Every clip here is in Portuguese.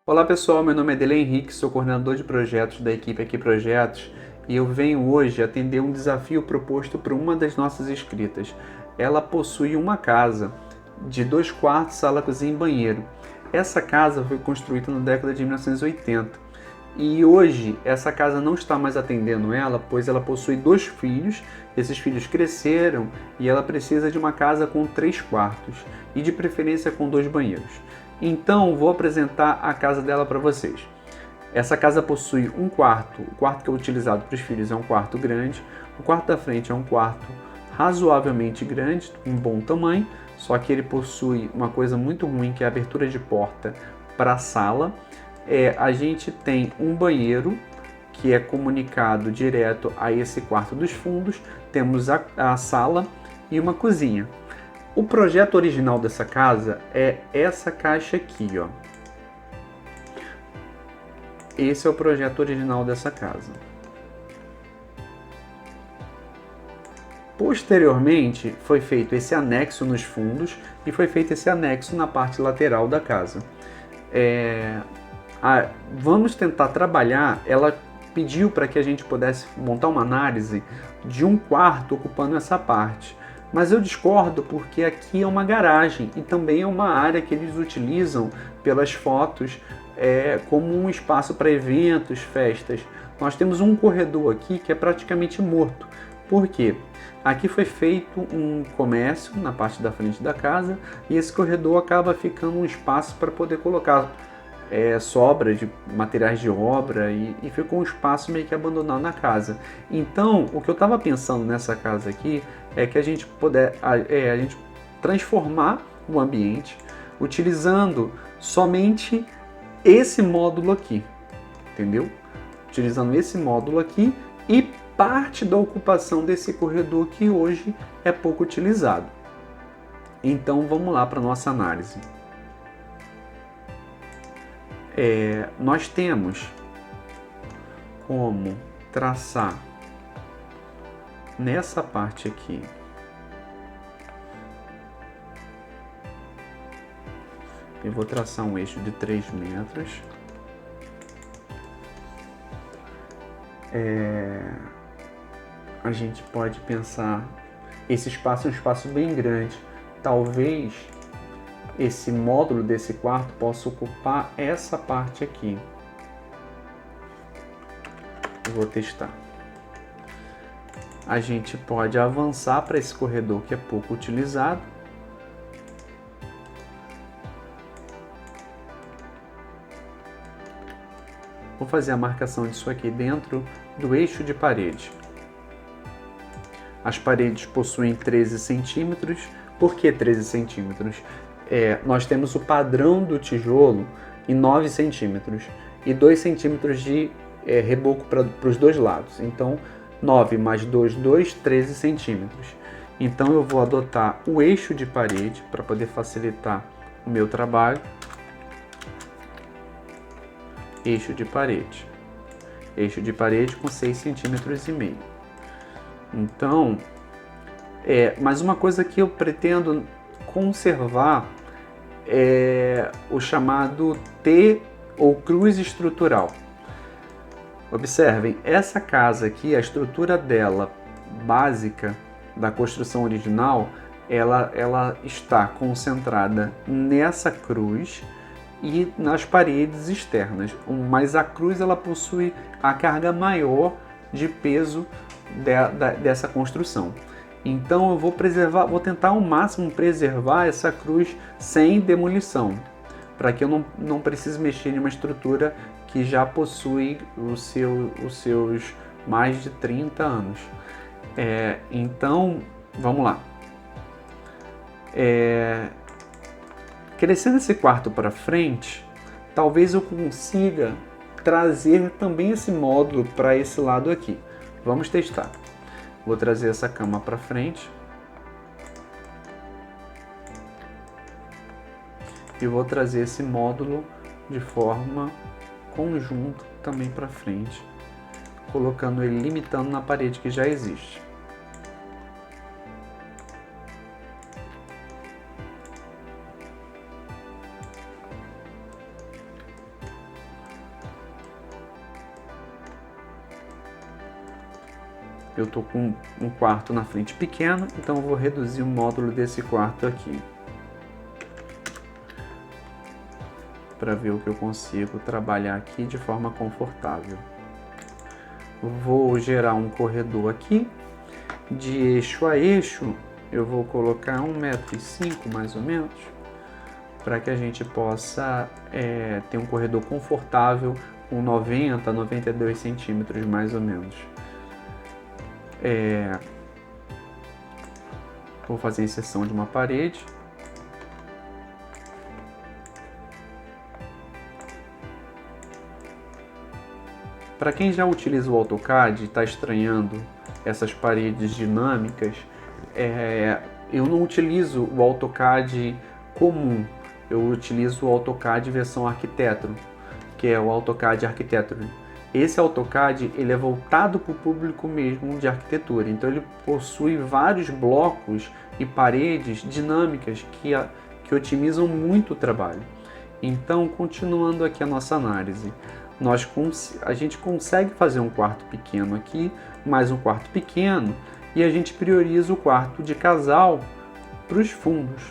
Olá pessoal, meu nome é Dele Henrique, sou coordenador de projetos da equipe Aqui Projetos e eu venho hoje atender um desafio proposto por uma das nossas inscritas. Ela possui uma casa de 2 quartos, sala, cozinha e banheiro. Essa casa foi construída na década de 1980 e hoje essa casa não está mais atendendo ela, pois ela possui 2 filhos, esses filhos cresceram e ela precisa de uma casa com 3 quartos e de preferência com 2 banheiros. Então vou apresentar a casa dela para vocês. Essa casa possui um quarto, o quarto que é utilizado para os filhos é um quarto grande, o quarto da frente é um quarto razoavelmente grande, um bom tamanho, só que ele possui uma coisa muito ruim que é a abertura de porta para a sala. A gente tem um banheiro que é comunicado direto a esse quarto dos fundos, temos a sala e uma cozinha. O projeto original dessa casa é essa caixa aqui, ó. Esse é o projeto original dessa casa. Posteriormente, foi feito esse anexo nos fundos e foi feito esse anexo na parte lateral da casa. Vamos tentar trabalhar, ela pediu para que a gente pudesse montar uma análise de um quarto ocupando essa parte. Mas eu discordo porque aqui é uma garagem e também é uma área que eles utilizam pelas fotos como um espaço para eventos, festas. Nós temos um corredor aqui que é praticamente morto. Por quê? Aqui foi feito um comércio na parte da frente da casa e esse corredor acaba ficando um espaço para poder colocar sobra de materiais de obra e ficou um espaço meio que abandonado na casa. Então, o que eu estava pensando nessa casa aqui é que a gente a gente transformar o ambiente utilizando somente esse módulo aqui, entendeu? Utilizando esse módulo aqui e parte da ocupação desse corredor que hoje é pouco utilizado. Então, vamos lá para a nossa análise. Nós temos como traçar nessa parte aqui eu vou traçar um eixo de 3 metros. A gente pode pensar, esse espaço é um espaço bem grande, talvez esse módulo desse quarto possa ocupar essa parte aqui. Eu vou testar. A gente pode avançar para esse corredor que é pouco utilizado. Vou fazer a marcação disso aqui dentro do eixo de parede. As paredes possuem 13 centímetros. Por que 13 centímetros? Nós temos o padrão do tijolo em 9 centímetros e 2 centímetros de reboco para os dois lados. Então, 9 mais 2, 13 centímetros. Então, eu vou adotar o eixo de parede para poder facilitar o meu trabalho. Eixo de parede. Eixo de parede com 6,5 centímetros. Então, mas uma coisa que eu pretendo conservar é o chamado T ou cruz estrutural. Observem, essa casa aqui, a estrutura dela básica da construção original, ela está concentrada nessa cruz e nas paredes externas, mas a cruz ela possui a carga maior de peso dessa construção. Então eu vou tentar ao máximo preservar essa cruz sem demolição, para que eu não precise mexer em uma estrutura que já possui os seus mais de 30 anos. Então, vamos lá. Crescendo esse quarto para frente, talvez eu consiga trazer também esse módulo para esse lado aqui. Vamos testar. Vou trazer essa cama para frente. E vou trazer esse módulo de forma conjunta também para frente, colocando ele limitando na parede que já existe. Eu estou com um quarto na frente pequeno, então eu vou reduzir o módulo desse quarto aqui, para ver o que eu consigo trabalhar aqui de forma confortável. Vou gerar um corredor aqui, de eixo a eixo, eu vou colocar 1,5 m mais ou menos, para que a gente possa ter um corredor confortável com 90 a 92 centímetros mais ou menos. Vou fazer a inserção de uma parede. Para quem já utiliza o AutoCAD e está estranhando essas paredes dinâmicas, eu não utilizo o AutoCAD comum, eu utilizo o AutoCAD versão Architecture, que é o AutoCAD Architecture. Esse AutoCAD ele é voltado para o público mesmo de arquitetura, então ele possui vários blocos e paredes dinâmicas que otimizam muito o trabalho. Então, continuando aqui a nossa análise, a gente consegue fazer um quarto pequeno aqui, mais um quarto pequeno, e a gente prioriza o quarto de casal para os fundos,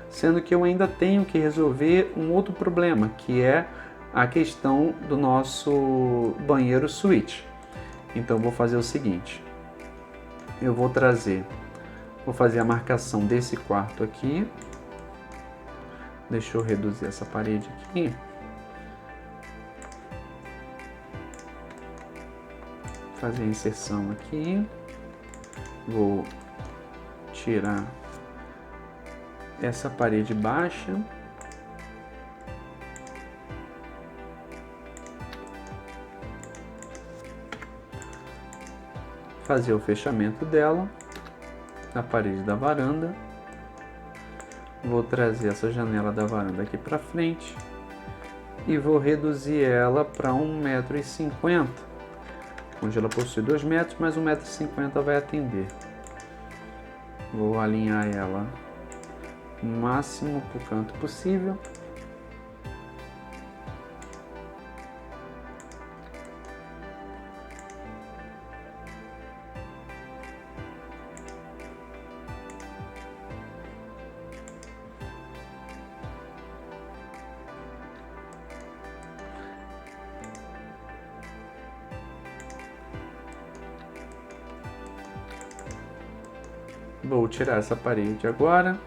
sendo que eu ainda tenho que resolver um outro problema, que é a questão do nosso banheiro suíte. Então vou fazer o seguinte, vou fazer a marcação desse quarto aqui, deixa eu reduzir essa parede aqui, fazer a inserção aqui, vou tirar essa parede baixa, fazer o fechamento dela na parede da varanda, vou trazer essa janela da varanda aqui para frente e vou reduzir ela para 1,50 m, onde ela possui 2 metros, mas 1,50 m vai atender. Vou alinhar ela o máximo para o canto possível. Vou tirar essa parede agora.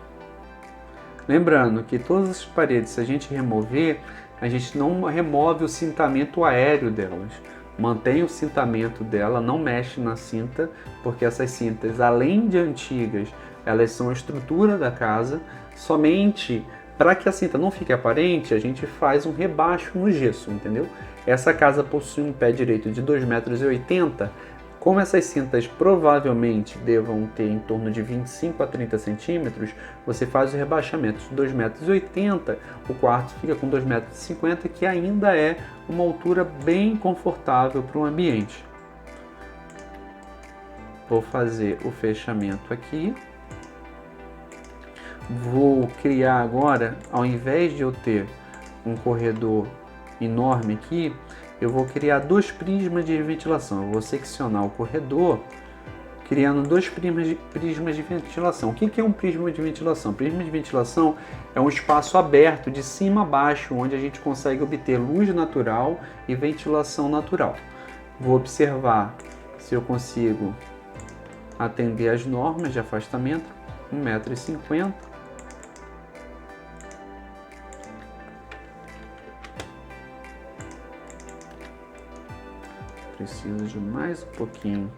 Lembrando que todas as paredes, se a gente remover, a gente não remove o cintamento aéreo delas. Mantém o cintamento dela, não mexe na cinta, porque essas cintas, além de antigas, elas são a estrutura da casa. Somente para que a cinta não fique aparente, a gente faz um rebaixo no gesso, entendeu? Essa casa possui um pé direito de 2,80 m. Como essas cintas provavelmente devam ter em torno de 25 a 30 centímetros, você faz o rebaixamento de 2,80 m, o quarto fica com 2,50 m, que ainda é uma altura bem confortável para o ambiente. Vou fazer o fechamento aqui. Vou criar agora, ao invés de eu ter um corredor enorme aqui, eu vou criar 2 prismas de ventilação. Eu vou seccionar o corredor, criando 2 prismas de ventilação. O que é um prisma de ventilação? Prisma de ventilação é um espaço aberto de cima a baixo, onde a gente consegue obter luz natural e ventilação natural. Vou observar se eu consigo atender as normas de afastamento, 1,50 m. Preciso de mais um pouquinho.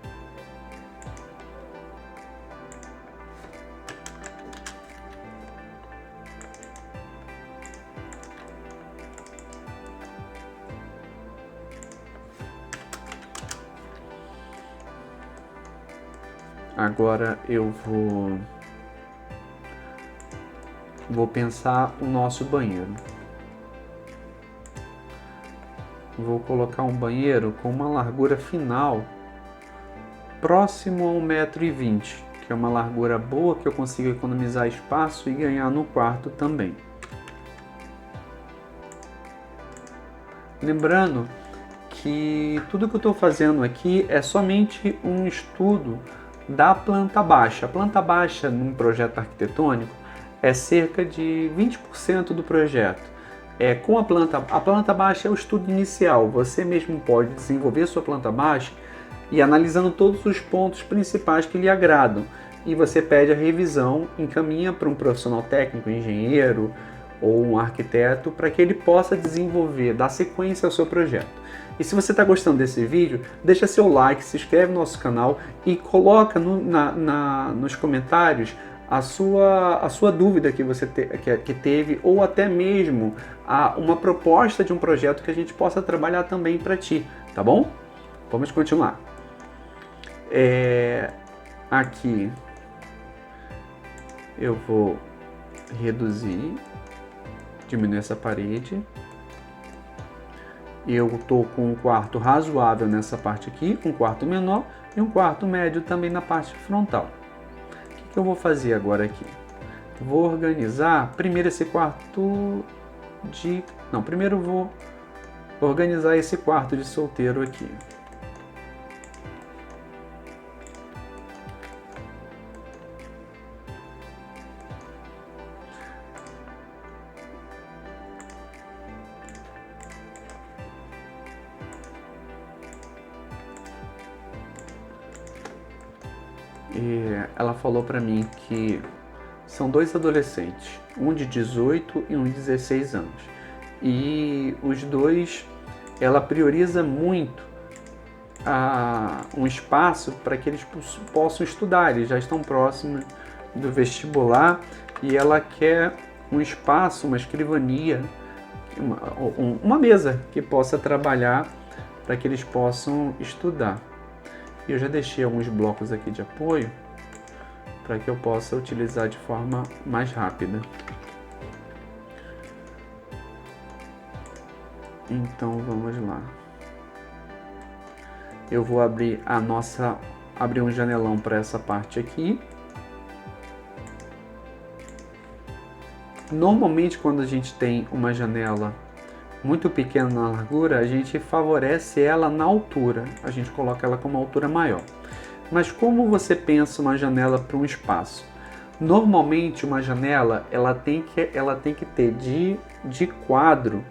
Agora eu vou pensar o nosso banheiro. Vou colocar um banheiro com uma largura final próximo a 1,20 m, que é uma largura boa, que eu consigo economizar espaço e ganhar no quarto também. Lembrando que tudo que eu estou fazendo aqui é somente um estudo da planta baixa. A planta baixa num projeto arquitetônico é cerca de 20% do projeto. Com a planta baixa é o estudo inicial. Você mesmo pode desenvolver sua planta baixa e analisando todos os pontos principais que lhe agradam. E você pede a revisão, encaminha para um profissional técnico, engenheiro ou um arquiteto, para que ele possa desenvolver, dar sequência ao seu projeto. E se você está gostando desse vídeo, deixa seu like, se inscreve no nosso canal e coloca nos comentários a sua dúvida que você que teve, ou até mesmo uma proposta de um projeto que a gente possa trabalhar também para ti, tá bom? Vamos continuar. Aqui eu vou reduzir, diminuir essa parede. Eu estou com um quarto razoável nessa parte aqui, um quarto menor e um quarto médio também na parte frontal. O que eu vou fazer agora aqui? Vou organizar primeiro esse quarto de... Não, primeiro eu vou organizar esse quarto de solteiro aqui. E ela falou para mim que são dois adolescentes, um de 18 e um de 16 anos. E os dois, ela prioriza muito um espaço para que eles possam estudar. Eles já estão próximos do vestibular e ela quer um espaço, uma escrivania, uma mesa que possa trabalhar para que eles possam estudar. Eu já deixei alguns blocos aqui de apoio para que eu possa utilizar de forma mais rápida. Então vamos lá. Eu vou abrir um janelão para essa parte aqui. Normalmente quando a gente tem uma janela muito pequena na largura, a gente favorece ela na altura, a gente coloca ela com uma altura maior. Mas como você pensa uma janela para um espaço? Normalmente uma janela ela tem que ter de quadro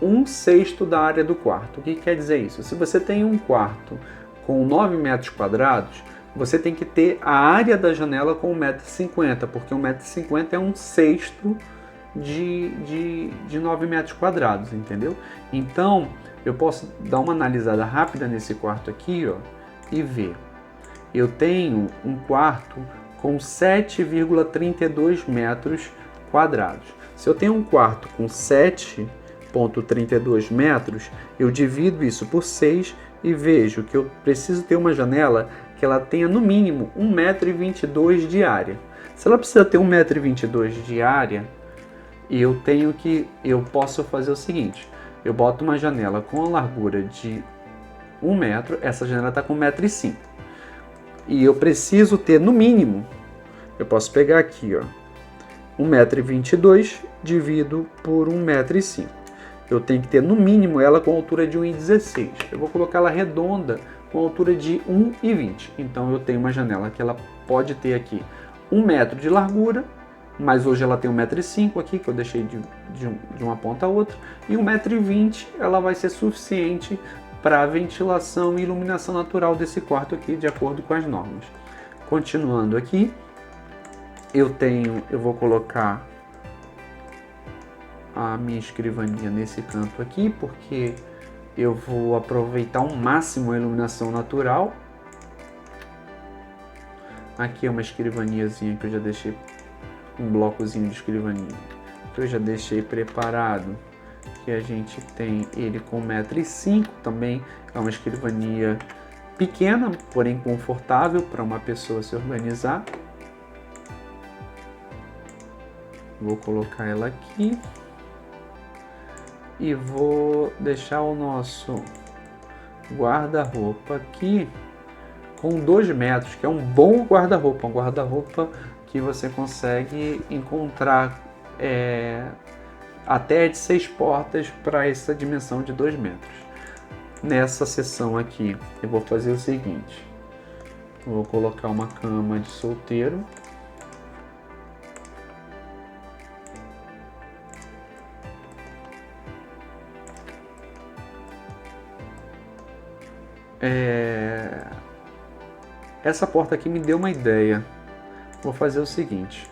1/6 da área do quarto. O que quer dizer isso? Se você tem um quarto com 9 metros quadrados, você tem que ter a área da janela com 1,50 m, porque 1,50 m é 1/6 de 9 metros quadrados, entendeu? Então, eu posso dar uma analisada rápida nesse quarto aqui, ó, e ver. Eu tenho um quarto com 7,32 metros quadrados. Se eu tenho um quarto com 7,32 metros, eu divido isso por 6 e vejo que eu preciso ter uma janela que ela tenha no mínimo 1,22 m de área. Se ela precisa ter 1,22 m de área, eu posso fazer o seguinte: eu boto uma janela com a largura de 1 metro, essa janela está com 1,05 m, e eu preciso ter no mínimo, eu posso pegar aqui, ó, 1,22 m divido por 1,05 m. Eu tenho que ter no mínimo ela com altura de 1,16 m. Eu vou colocar ela redonda com altura de 1,20 m. Então eu tenho uma janela que ela pode ter aqui 1 metro de largura, mas hoje ela tem 1,05 m aqui, que eu deixei de uma ponta a outra, e 1,20 m ela vai ser suficiente para a ventilação e iluminação natural desse quarto aqui, de acordo com as normas. Continuando aqui, eu vou colocar a minha escrivaninha nesse canto aqui, porque eu vou aproveitar ao máximo a iluminação natural. Aqui é uma escrivaniazinha que eu já deixei, um blocozinho de escrivaninha que eu já deixei preparado, que a gente tem ele com 1,05 m também. É uma escrivania pequena, porém confortável para uma pessoa se organizar. Vou colocar ela aqui e vou deixar o nosso guarda-roupa aqui com 2 metros, que é um bom guarda-roupa, um guarda-roupa que você consegue encontrar até de 6 portas para essa dimensão de 2 metros. nessa seção aqui, eu vou fazer o seguinte. Vou colocar uma cama de solteiro. Essa porta aqui me deu uma ideia. Vou fazer o seguinte.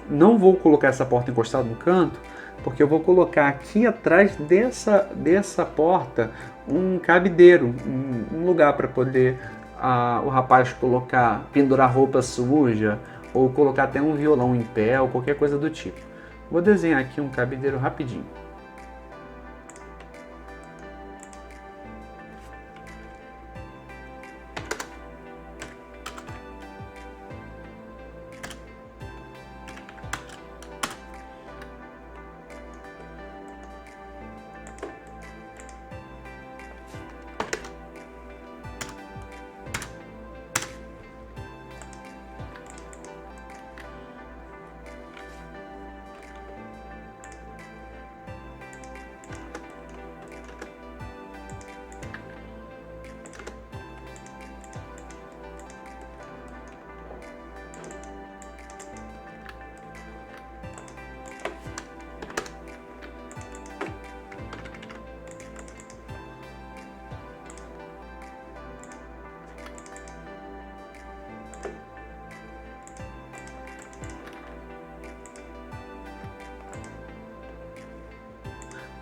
Não vou colocar essa porta encostada no canto, porque eu vou colocar aqui atrás dessa porta um cabideiro, um lugar para poder o rapaz pendurar roupa suja, ou colocar até um violão em pé, ou qualquer coisa do tipo. Vou desenhar aqui um cabideiro rapidinho.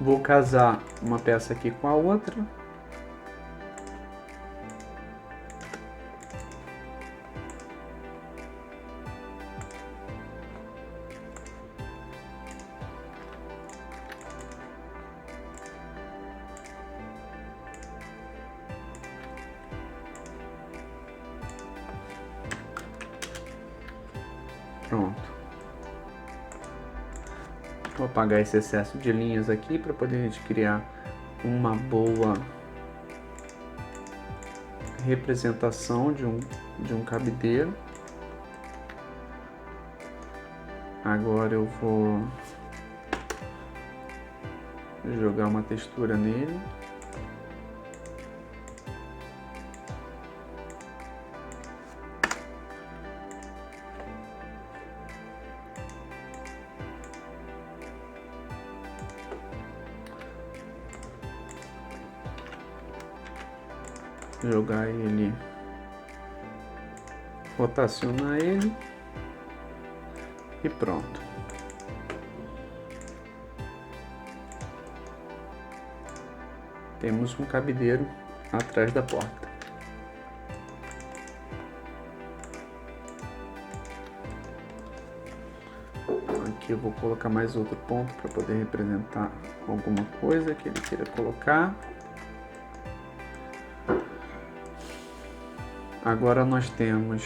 Vou casar uma peça aqui com a outra. Pronto. Vou apagar esse excesso de linhas aqui para poder a gente criar uma boa representação de um cabideiro. Agora eu vou jogar uma textura nele. Jogar ele, rotacionar ele e pronto. Temos um cabideiro atrás da porta. Aqui eu vou colocar mais outro ponto para poder representar alguma coisa que ele queira colocar. Agora nós temos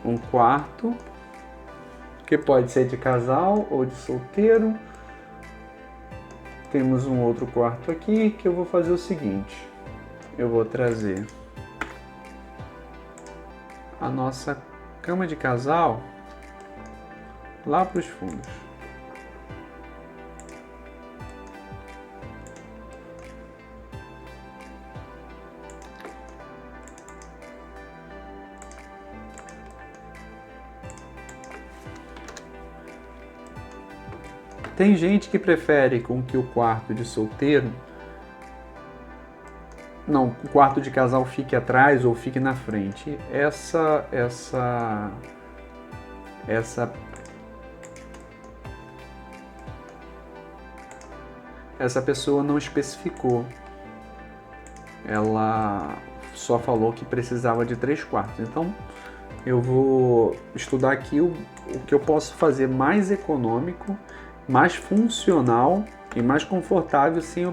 um quarto, que pode ser de casal ou de solteiro. Temos um outro quarto aqui, que eu vou fazer o seguinte. Eu vou trazer a nossa cama de casal lá para os fundos. Tem gente que prefere com que o quarto de solteiro, não, o quarto de casal fique atrás ou fique na frente. Essa pessoa não especificou. Ela só falou que precisava de 3 quartos. Então, eu vou estudar aqui o que eu posso fazer mais econômico, mais funcional e mais confortável sem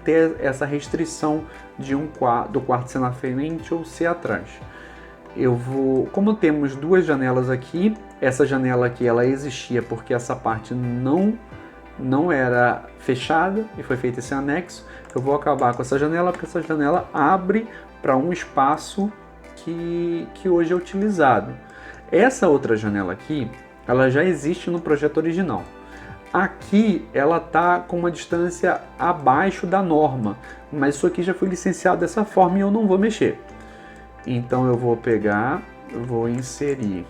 ter essa restrição de do quarto ser na frente ou ser atrás. Como temos 2 janelas aqui, essa janela aqui ela existia porque essa parte não era fechada e foi feito esse anexo. Eu vou acabar com essa janela porque essa janela abre para um espaço que hoje é utilizado. Essa outra janela aqui, ela já existe no projeto original. Aqui ela está com uma distância abaixo da norma, mas isso aqui já foi licenciado dessa forma e eu não vou mexer. Então eu vou pegar, vou inserir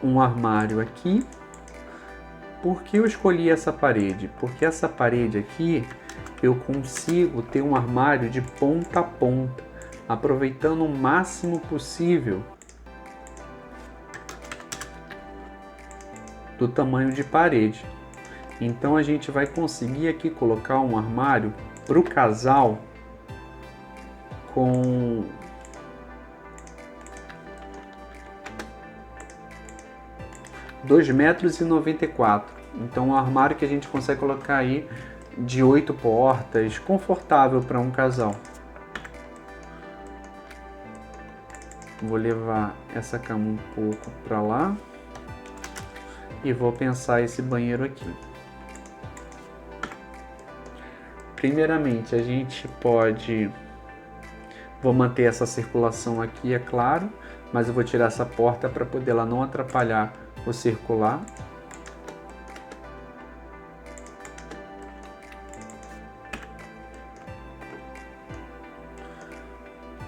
um armário aqui. Por que eu escolhi essa parede? Porque essa parede aqui eu consigo ter um armário de ponta a ponta, aproveitando o máximo possível do tamanho de parede. Então a gente vai conseguir aqui colocar um armário para o casal com 2,94 m. Então um armário que a gente consegue colocar aí de 8 portas, confortável para um casal. Vou levar essa cama um pouco para lá e vou pensar esse banheiro aqui. Primeiramente, a gente pode... Vou manter essa circulação aqui, é claro, mas eu vou tirar essa porta para poder ela não atrapalhar o circular.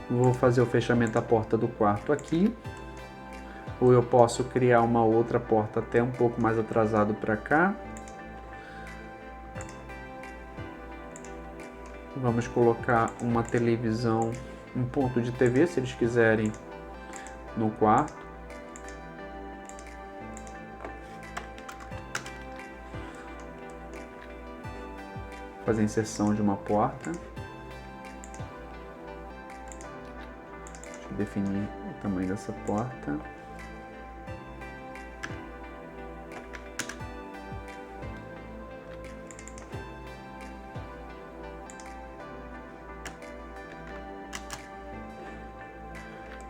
Vou fazer o fechamento da porta do quarto aqui. Ou eu posso criar uma outra porta até um pouco mais atrasado para cá. Vamos colocar uma televisão, um ponto de TV, se eles quiserem, no quarto. Fazer a inserção de uma porta. Deixa eu definir o tamanho dessa porta.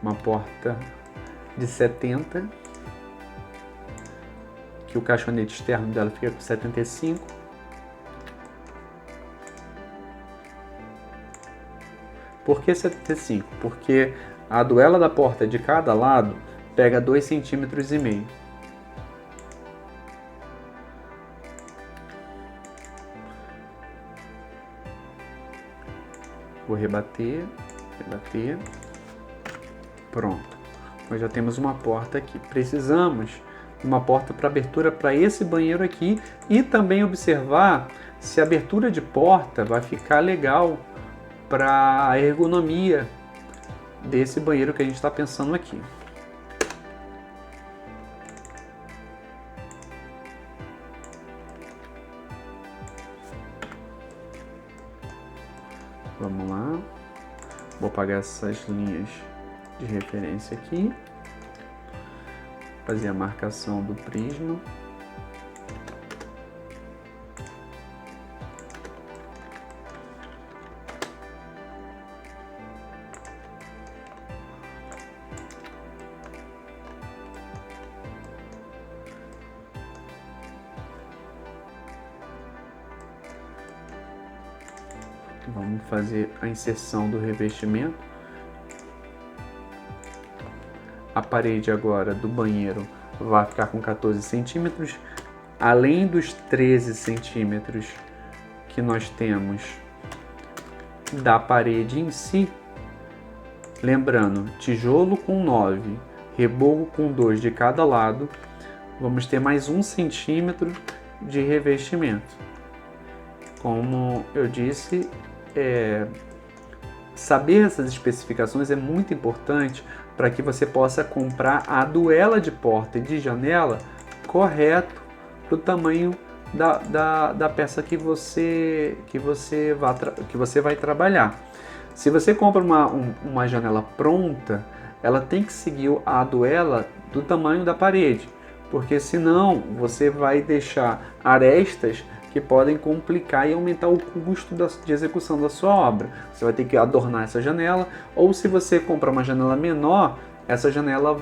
Uma porta de 70, que o caixonete externo dela fica com 75. Por que 75? Porque a duela da porta de cada lado pega 2,5 cm. Vou rebater, rebater. Pronto. Nós já temos uma porta aqui. Precisamos de uma porta para abertura para esse banheiro aqui e também observar se a abertura de porta vai ficar legal para a ergonomia desse banheiro que a gente está pensando aqui. Vamos lá. Vou apagar essas linhas de referência aqui. Fazer a marcação do prisma. Vamos fazer a inserção do revestimento. A parede agora do banheiro vai ficar com 14 centímetros, além dos 13 centímetros que nós temos da parede em si. Lembrando, tijolo com 9, reboco com 2 de cada lado, vamos ter mais 1 centímetro de revestimento. Como eu disse, saber essas especificações é muito importante para que você possa comprar a duela de porta e de janela correto para o tamanho da peça que você vai trabalhar. Se você compra uma janela pronta, ela tem que seguir a duela do tamanho da parede, porque senão você vai deixar arestas que podem complicar e aumentar o custo de execução da sua obra. Você vai ter que adornar essa janela, ou se você comprar uma janela menor, essa janela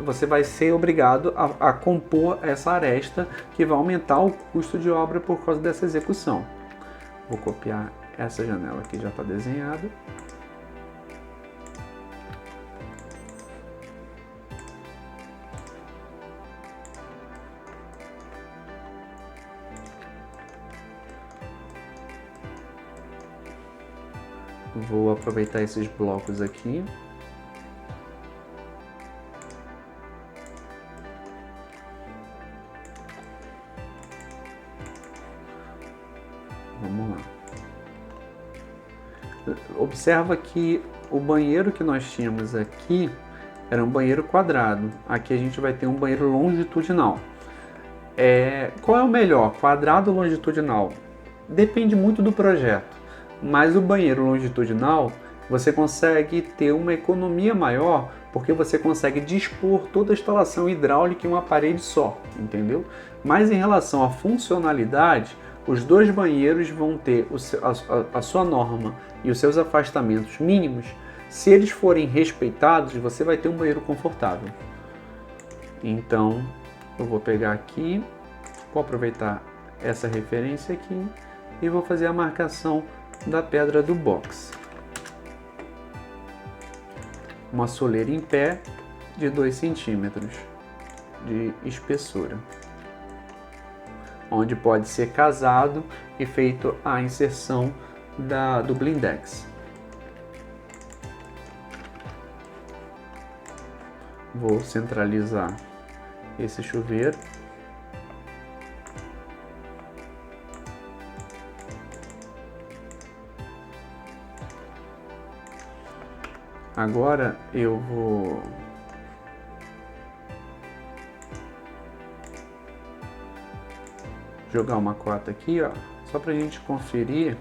você vai ser obrigado a compor essa aresta, que vai aumentar o custo de obra por causa dessa execução. Vou copiar essa janela que já está desenhada. Vou aproveitar esses blocos aqui. Vamos lá. Observa que o banheiro que nós tínhamos aqui era um banheiro quadrado. Aqui a gente vai ter um banheiro longitudinal. Qual é o melhor, quadrado ou longitudinal? Depende muito do projeto, mas o banheiro longitudinal você consegue ter uma economia maior porque você consegue dispor toda a instalação hidráulica em uma parede só, entendeu? Mas em relação à funcionalidade, os dois banheiros vão ter a sua norma e os seus afastamentos mínimos. Se eles forem respeitados, você vai ter um banheiro confortável. Então, eu vou pegar aqui, vou aproveitar essa referência aqui e vou fazer a marcação da pedra do box. Uma soleira em pé de 2 centímetros de espessura, onde pode ser casado e feito a inserção do blindex. Vou centralizar esse chuveiro. Agora eu vou jogar uma cota aqui, ó, só para a gente conferir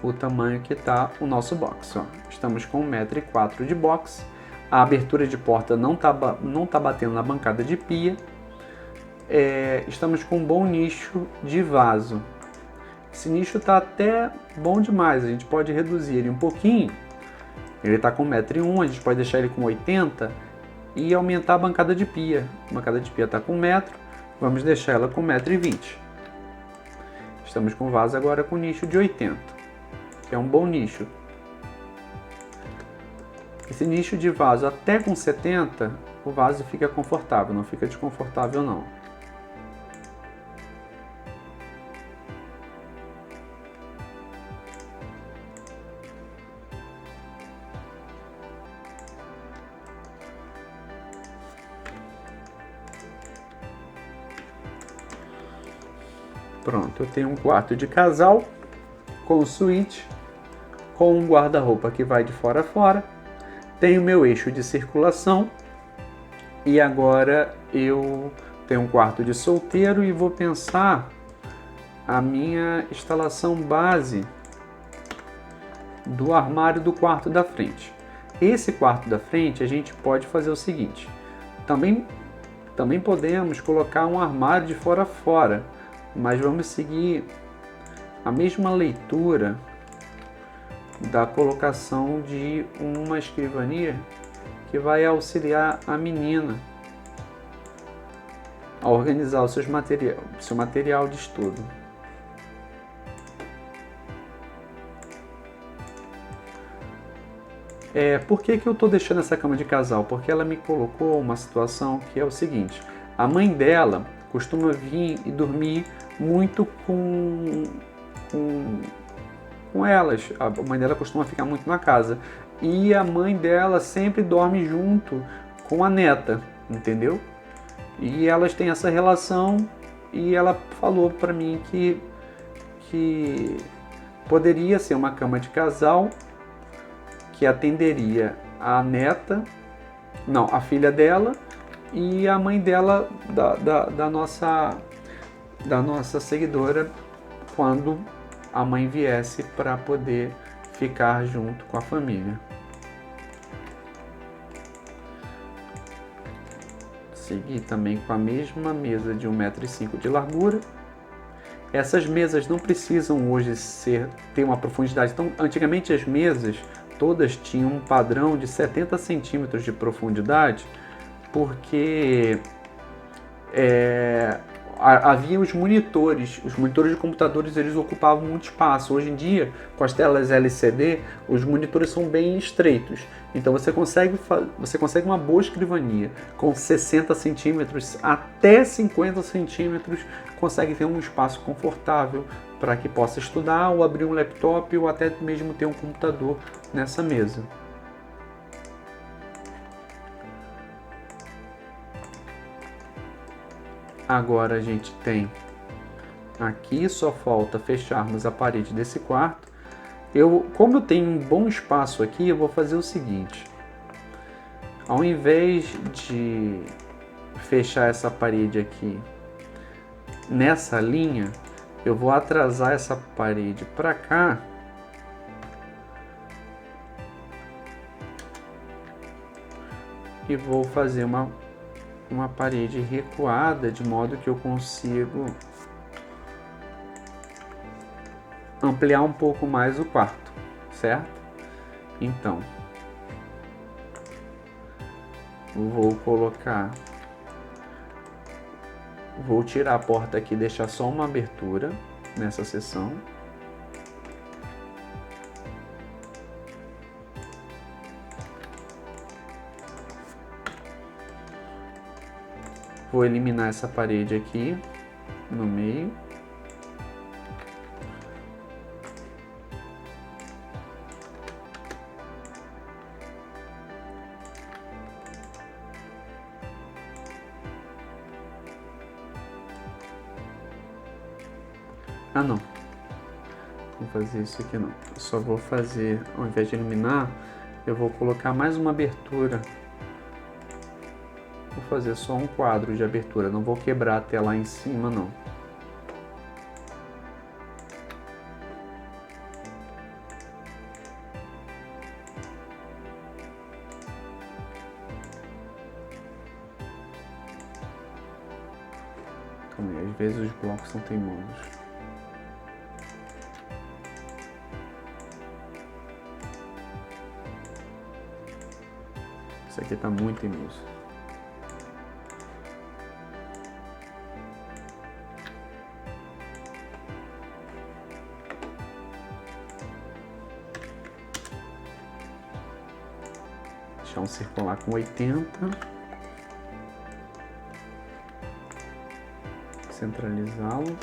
o tamanho que está o nosso box. Ó. Estamos com 1,4 m de box. A abertura de porta não tá batendo na bancada de pia. Estamos com um bom nicho de vaso. Esse nicho está até bom demais. A gente pode reduzir ele um pouquinho. Ele está com 1,1 m, a gente pode deixar ele com 80 e aumentar a bancada de pia. A bancada de pia está com 1 m, vamos deixar ela com 1,20 m. Estamos com vaso agora com nicho de 80, que é um bom nicho. Esse nicho de vaso até com 70, o vaso fica confortável, não fica desconfortável não. Pronto, eu tenho um quarto de casal com suíte, com um guarda-roupa que vai de fora a fora. Tenho meu eixo de circulação e agora eu tenho um quarto de solteiro e vou pensar a minha instalação base do armário do quarto da frente. Esse quarto da frente a gente pode fazer o seguinte, também podemos colocar um armário de fora a fora, mas vamos seguir a mesma leitura da colocação de uma escrivania que vai auxiliar a menina a organizar o seu material de estudo. Por que eu estou deixando essa cama de casal? Porque ela me colocou uma situação que é o seguinte, a mãe dela costuma vir e dormir muito com elas. A mãe dela costuma ficar muito na casa. E a mãe dela sempre dorme junto com a neta, entendeu? E elas têm essa relação e ela falou para mim que poderia ser uma cama de casal que atenderia a neta, não, a filha dela e a mãe dela da nossa seguidora quando a mãe viesse para poder ficar junto com a família. Seguir também com a mesma mesa de 1,5 m de largura. Essas mesas não precisam hoje ter uma profundidade tão... Antigamente as mesas todas tinham um padrão de 70 centímetros de profundidade, porque havia os monitores de computadores, eles ocupavam muito espaço. Hoje em dia, com as telas LCD, os monitores são bem estreitos. Então você consegue uma boa escrivania com 60 centímetros até 50 centímetros, consegue ter um espaço confortável para que possa estudar ou abrir um laptop ou até mesmo ter um computador nessa mesa. Agora a gente tem aqui, só falta fecharmos a parede desse quarto. Como eu tenho um bom espaço aqui, eu vou fazer o seguinte. Ao invés de fechar essa parede aqui nessa linha, eu vou atrasar essa parede para cá e vou fazer uma parede recuada, de modo que eu consigo ampliar um pouco mais o quarto, certo? Então, vou tirar a porta aqui e deixar só uma abertura nessa seção. Vou eliminar essa parede aqui no meio. Ah, não. Vou fazer isso aqui não. Eu só vou fazer, ao invés de eliminar, eu vou colocar mais uma abertura. Vou fazer só um quadro de abertura, não vou quebrar até lá em cima não. Às vezes os blocos são teimosos. Isso aqui tá muito teimoso. Deixar um circular com 80. Centralizá-lo.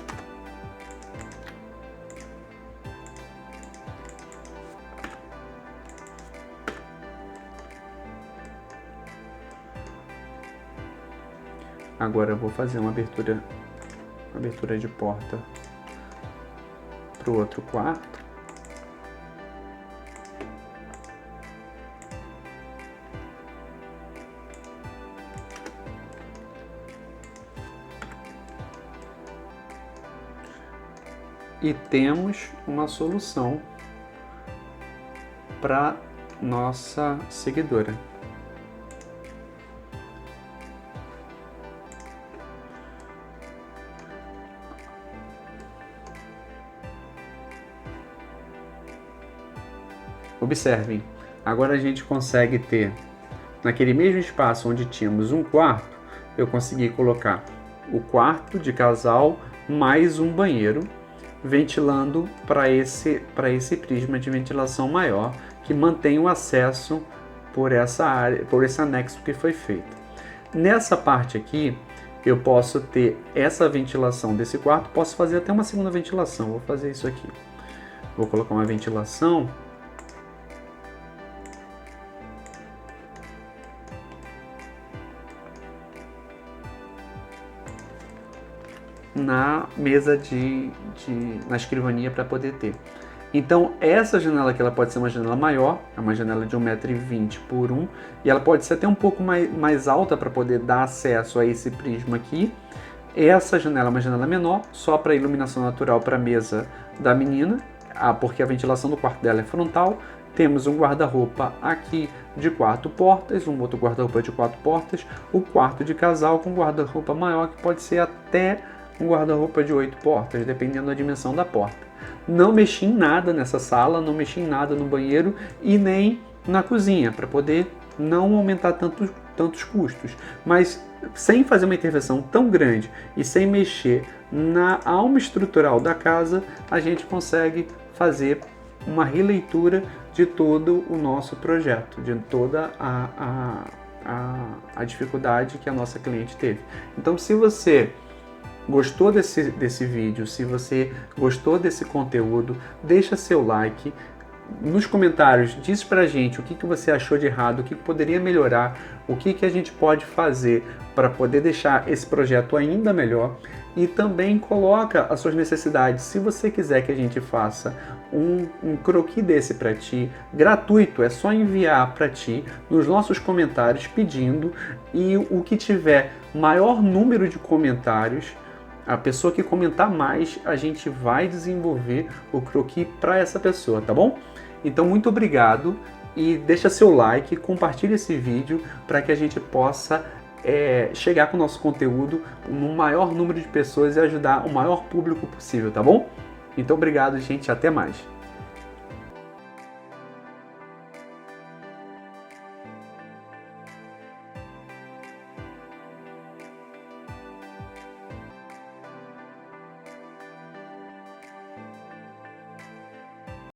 Agora eu vou fazer uma abertura de porta para o outro quarto. E temos uma solução para nossa seguidora. Observem, agora a gente consegue ter, naquele mesmo espaço onde tínhamos um quarto, eu consegui colocar o quarto de casal mais um banheiro, ventilando para esse prisma de ventilação maior, que mantém o acesso por essa área, por esse anexo que foi feito. Nessa parte aqui, eu posso ter essa ventilação desse quarto, posso fazer até uma segunda ventilação, vou fazer isso aqui. Vou colocar uma ventilação na mesa na escrivaninha para poder ter. Então essa janela aqui ela pode ser uma janela maior, é uma janela de 1,20 m por 1, e ela pode ser até um pouco mais alta para poder dar acesso a esse prisma aqui. Essa janela é uma janela menor, só para iluminação natural para a mesa da menina, porque a ventilação do quarto dela é frontal. Temos um guarda-roupa aqui de 4 portas, um outro guarda-roupa de 4 portas, o quarto de casal com guarda-roupa maior, que pode ser até um guarda-roupa de 8 portas, dependendo da dimensão da porta. Não mexi em nada nessa sala, não mexi em nada no banheiro e nem na cozinha, para poder não aumentar tantos custos. Mas sem fazer uma intervenção tão grande e sem mexer na alma estrutural da casa, a gente consegue fazer uma releitura de todo o nosso projeto, de toda a dificuldade que a nossa cliente teve. Então, se você gostou desse vídeo, se você gostou desse conteúdo, deixa seu like. Nos comentários, diz pra gente o que você achou de errado, o que poderia melhorar, o que a gente pode fazer para poder deixar esse projeto ainda melhor. E também coloca as suas necessidades. Se você quiser que a gente faça um croquis desse para ti, gratuito, é só enviar para ti nos nossos comentários pedindo, e o que tiver maior número de comentários, a pessoa que comentar mais, a gente vai desenvolver o croquis para essa pessoa, tá bom? Então, muito obrigado e deixa seu like, compartilha esse vídeo para que a gente possa chegar com o nosso conteúdo no maior número de pessoas e ajudar o maior público possível, tá bom? Então, obrigado, gente, até mais.